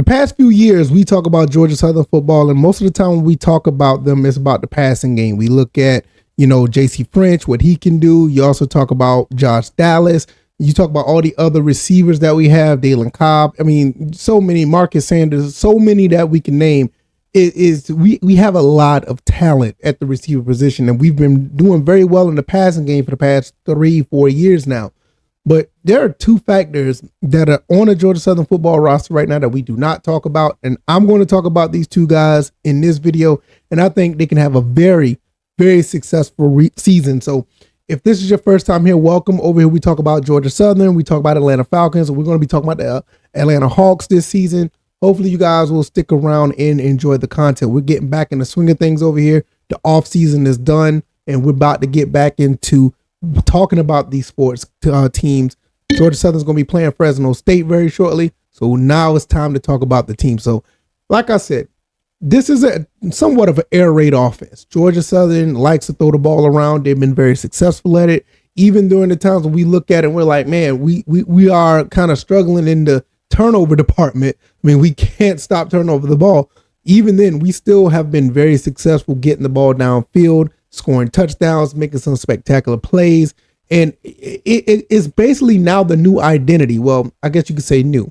past few years, we talk about Georgia Southern football, and most of the time when we talk about them, it's about the passing game. We look at, J.C. French, what he can do. You also talk about Josh Dallas. You talk about all the other receivers that we have, Dalen Cobb. I mean, so many, Marcus Sanders, so many that we can name. We have a lot of talent at the receiver position, and we've been doing very well in the passing game for the past 3-4 years now. But there are two factors that are on the Georgia Southern football roster right now that we do not talk about. And I'm going to talk about these two guys in this video. And I think they can have a very, very successful season. So if this is your first time here, welcome. Over here, we talk about Georgia Southern. We talk about Atlanta Falcons. We're going to be talking about the Atlanta Hawks this season. Hopefully you guys will stick around and enjoy the content. We're getting back in the swing of things over here. The off season is done, and we're about to get back into talking about these sports teams. Georgia Southern's going to be playing Fresno State very shortly. So now it's time to talk about the team. So like I said, this is somewhat of an air raid offense. Georgia Southern likes to throw the ball around. They've been very successful at it. Even during the times when we look at it and we're like, man, we are kind of struggling in the turnover department. I mean, we can't stop turning over the ball. Even then, we still have been very successful getting the ball downfield, scoring touchdowns, making some spectacular plays. And it's basically now the new identity. Well, I guess you could say new.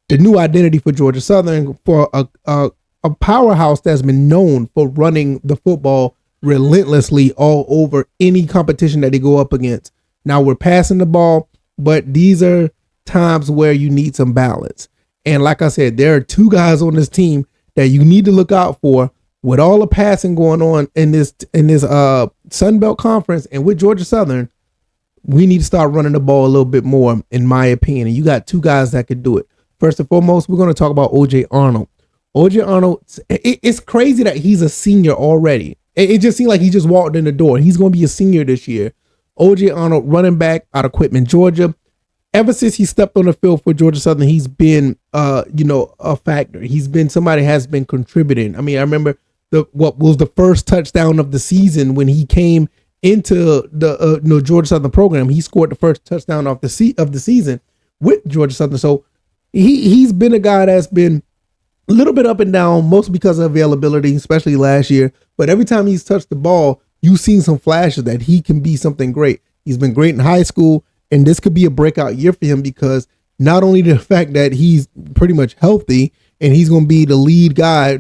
The new identity for Georgia Southern, for a powerhouse that's been known for running the football relentlessly all over any competition that they go up against. Now we're passing the ball, but these are times where you need some balance. And like I said, there are two guys on this team that you need to look out for. With all the passing going on in this Sun Belt Conference and with Georgia Southern, we need to start running the ball a little bit more, in my opinion. And you got two guys that could do it. First and foremost, we're going to talk about O.J. Arnold. O.J. Arnold, it's crazy that he's a senior already. It just seemed like he just walked in the door. He's going to be a senior this year. O.J. Arnold, running back out of Quitman, Georgia. Ever since he stepped on the field for Georgia Southern, he's been, a factor. He's been somebody has been contributing. I mean, I remember what was the first touchdown of the season when he came into the Georgia Southern program. He scored the first touchdown of the season with Georgia Southern. So he's been a guy that's been a little bit up and down, mostly because of availability, especially last year. But every time he's touched the ball, you've seen some flashes that he can be something great. He's been great in high school, and this could be a breakout year for him because not only the fact that he's pretty much healthy and he's going to be the lead guy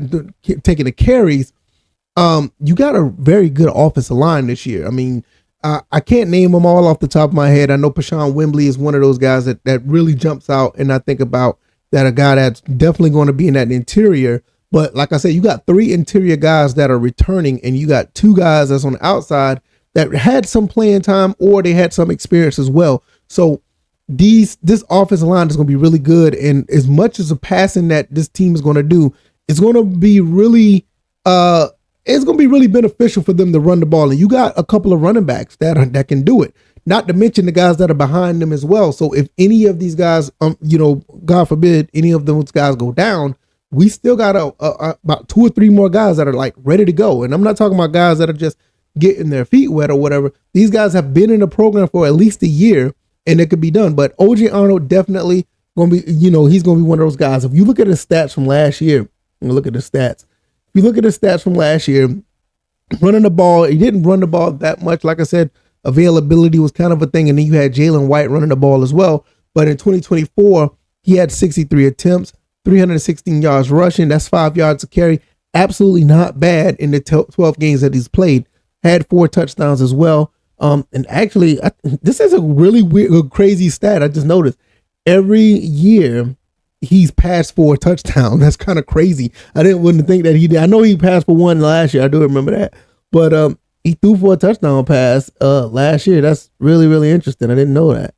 taking the carries, you got a very good offensive line this year. I mean, I can't name them all off the top of my head. I know Pashawn Wembley is one of those guys that really jumps out, and I think about that, a guy that's definitely going to be in that interior. But like I said, you got 3 interior guys that are returning, and you got 2 guys that's on the outside that had some playing time or they had some experience as well. So this offensive line is going to be really good. And as much as the passing that this team is going to do, it's going to be really beneficial for them to run the ball. And you got a couple of running backs that can do it, not to mention the guys that are behind them as well. So if any of these guys, God forbid, any of those guys go down, we still got about 2 or 3 more guys that are like ready to go. And I'm not talking about guys that are just getting their feet wet or whatever. These guys have been in the program for at least a year, and it could be done. But O.J. Arnold definitely going to be, he's going to be one of those guys. If you look at his stats from last year, If you look at his stats from last year, running the ball, he didn't run the ball that much. Like I said, availability was kind of a thing. And then you had Jalen White running the ball as well. But in 2024, he had 63 attempts, 316 yards rushing. That's 5 yards a carry. Absolutely not bad in the 12 games that he's played. Had 4 touchdowns as well. And actually, this is a really weird, crazy stat. I just noticed every year he's passed for a touchdown. That's kind of crazy. Wouldn't think that he did. I know he passed for 1 last year. I do remember that. But he threw for a touchdown pass last year. That's really, really interesting. I didn't know that.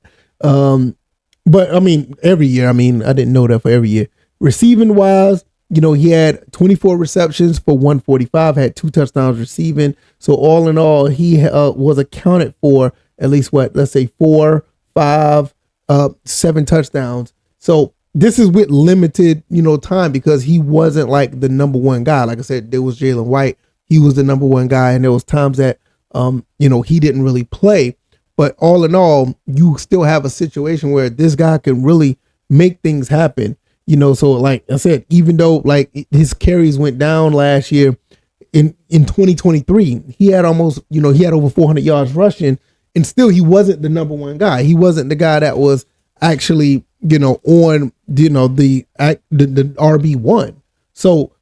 But I mean, every year. I didn't know that for every year. Receiving wise, he had 24 receptions for 145, had 2 touchdowns receiving. So all in all, he was accounted for at least 4, 5, 7 touchdowns. So this is with limited, time, because he wasn't like the number one guy. Like I said, there was Jalen White. He was the number one guy. And there was times that, he didn't really play. But all in all, you still have a situation where this guy can really make things happen. So like I said, even though like his carries went down last year in 2023, he had almost, he had over 400 yards rushing, and still he wasn't the number one guy. He wasn't the guy that was actually, on, the RB1. So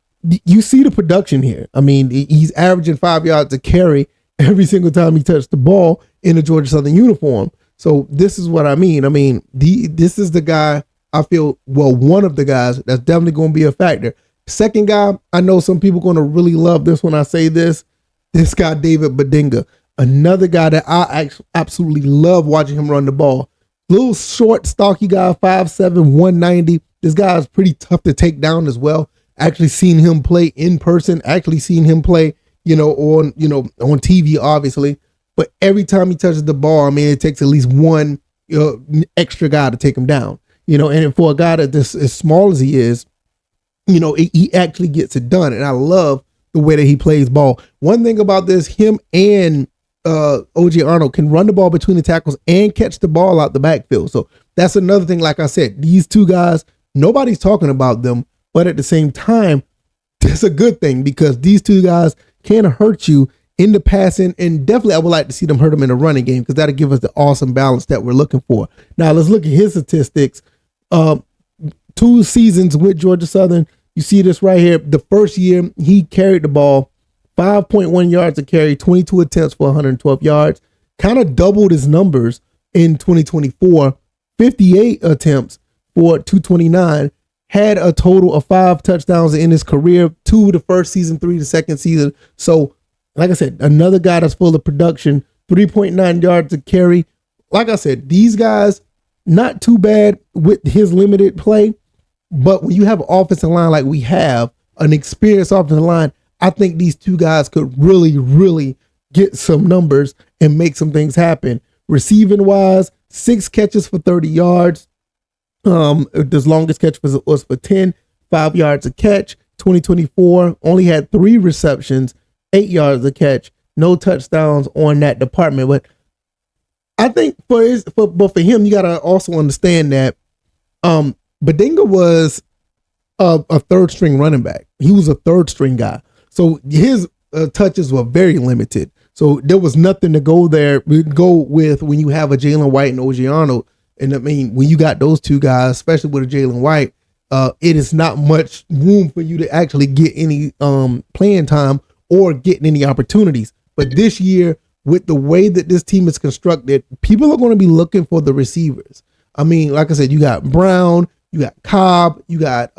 you see the production here. I mean, he's averaging 5 yards a carry every single time he touched the ball in a Georgia Southern uniform. So this is what I mean. I mean, this is the guy I feel, well, one of the guys that's definitely going to be a factor. Second guy, I know some people going to really love this when I say this. This guy, David Badinga, another guy that I absolutely love watching him run the ball. Little short, stocky guy, 5'7", 190. This guy is pretty tough to take down as well. Actually seen him play in person. Actually seen him play, on TV, obviously. But every time he touches the ball, I mean, it takes at least one extra guy to take him down. And for a guy that this as small as he is, he actually gets it done. And I love the way that he plays ball. One thing about this, him and OJ Arnold can run the ball between the tackles and catch the ball out the backfield. So that's another thing. Like I said, these two guys, nobody's talking about them, but at the same time, that's a good thing because these two guys can hurt you in the passing, and definitely I would like to see them hurt him in the running game because that'll give us the awesome balance that we're looking for. Now let's look at his statistics. 2 seasons with Georgia Southern. You see this right here. The first year he carried the ball 5.1 yards a carry, 22 attempts for 112 yards. Kind of doubled his numbers in 2024, 58 attempts for 229. Had a total of 5 touchdowns in his career, 2 the first season, 3 the second season. So, like I said, another guy that's full of production, 3.9 yards a carry. Like I said, these guys, not too bad with his limited play. But when you have an offensive line like we have, an experienced offensive line, I think these two guys could really, really get some numbers and make some things happen. Receiving wise, 6 catches for 30 yards. His longest catch was for 10, 5 yards a catch. 2024 only had 3 receptions, 8 yards a catch, no touchdowns on that department. But I think for him, you gotta also understand that Badinga was a third string running back. He was a third string guy. So his touches were very limited. So there was nothing to go with when you have a Jalen White and OJ Arnold. And I mean, when you got those two guys, especially with a Jalen White, it is not much room for you to actually get any playing time or getting any opportunities. But this year, with the way that this team is constructed, people are going to be looking for the receivers. I mean, like I said, you got Brown, you got Cobb, you got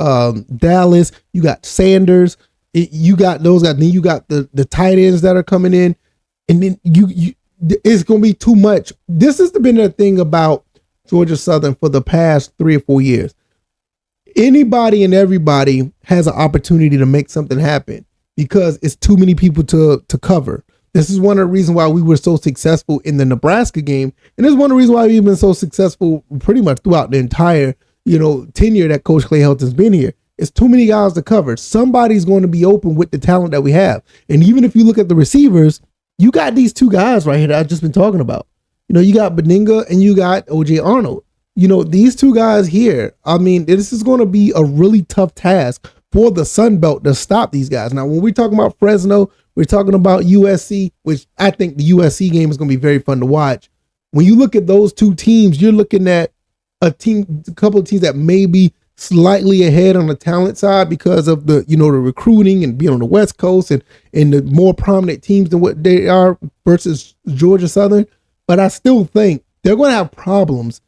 Dallas, you got Sanders, you got those guys. Then you got the tight ends that are coming in, and then you it's going to be too much. This has been a thing about Georgia Southern for the past 3 or 4 years. Anybody and everybody has an opportunity to make something happen because it's too many people to cover. This is one of the reasons why we were so successful in the Nebraska game. And this is one of the reasons why we've been so successful pretty much throughout the entire, tenure that Coach Clay Helton's been here. It's too many guys to cover. Somebody's going to be open with the talent that we have. And even if you look at the receivers, you got these two guys right here that I've just been talking about. You got Badinga and you got OJ Arnold. These two guys here, I mean, this is going to be a really tough task for the Sun Belt to stop these guys. Now, when we're talking about Fresno, we're talking about USC, which I think the USC game is going to be very fun to watch. When you look at those two teams, you're looking at a couple of teams that may be slightly ahead on the talent side because of the recruiting and being on the West Coast and the more prominent teams than what they are versus Georgia Southern. But I still think they're going to have problems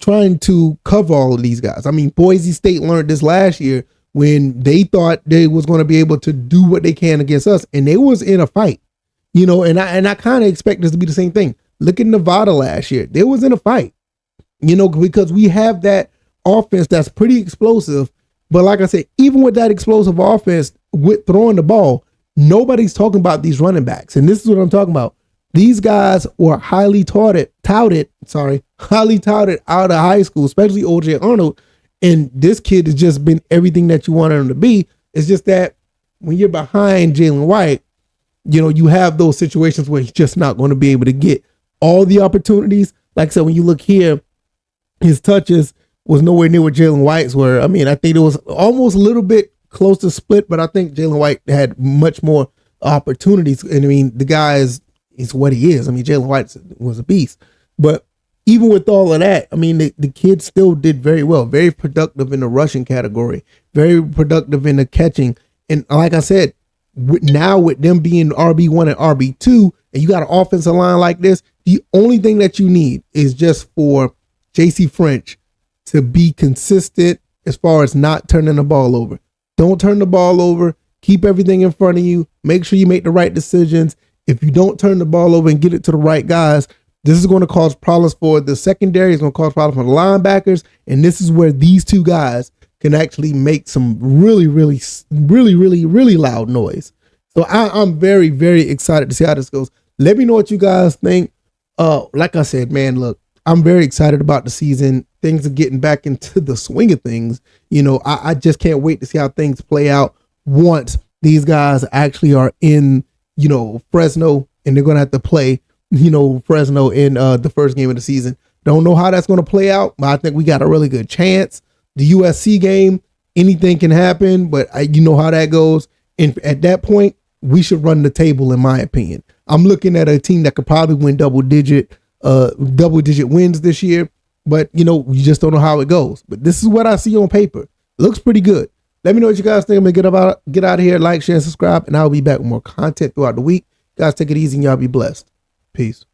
trying to cover all of these guys. I mean, Boise State learned this last year when they thought they was going to be able to do what they can against us, and they was in a fight, and I kind of expect this to be the same thing. Look at Nevada last year. They was in a fight, because we have that offense that's pretty explosive. But like I said, even with that explosive offense with throwing the ball, nobody's talking about these running backs. And this is what I'm talking about. These guys were highly touted out of high school, especially OJ Arnold. And this kid has just been everything that you wanted him to be. It's just that when you're behind Jalen White, you have those situations where he's just not going to be able to get all the opportunities. Like I said, when you look here, his touches was nowhere near what Jalen White's were. I mean, I think it was almost a little bit close to split, but I think Jalen White had much more opportunities. And I mean, the guy is what he is. I mean, Jalen White was a beast. But even with all of that, I mean, the kid still did very well, very productive in the rushing category, very productive in the catching. And like I said, now with them being RB1 and RB2, and you got an offensive line like this, the only thing that you need is just for J.C. French to be consistent as far as not turning the ball over. Don't turn the ball over. Keep everything in front of you. Make sure you make the right decisions. If you don't turn the ball over and get it to the right guys, this is going to cause problems for the secondary. It's going to cause problems for the linebackers. And this is where these two guys can actually make some really loud noise. So I'm very, very excited to see how this goes. Let me know what you guys think. Like I said, man, look, I'm very excited about the season. Things are getting back into the swing of things. You know, I just can't wait to see how things play out once these guys actually are in, you know, Fresno, and they're going to have to play, you know, Fresno in the first game of the season. Don't know how that's going to play out, but I think we got a really good chance. The USC game, anything can happen, but you know how that goes. And at that point, we should run the table, in my opinion. I'm looking at a team that could probably win double digit wins this year, but you know, you just don't know how it goes. But this is what I see on paper. It looks pretty good. Let me know what you guys think. I'm gonna get out of here, like, share, and subscribe, and I'll be back with more content throughout the week. Guys, take it easy and y'all be blessed. Peace.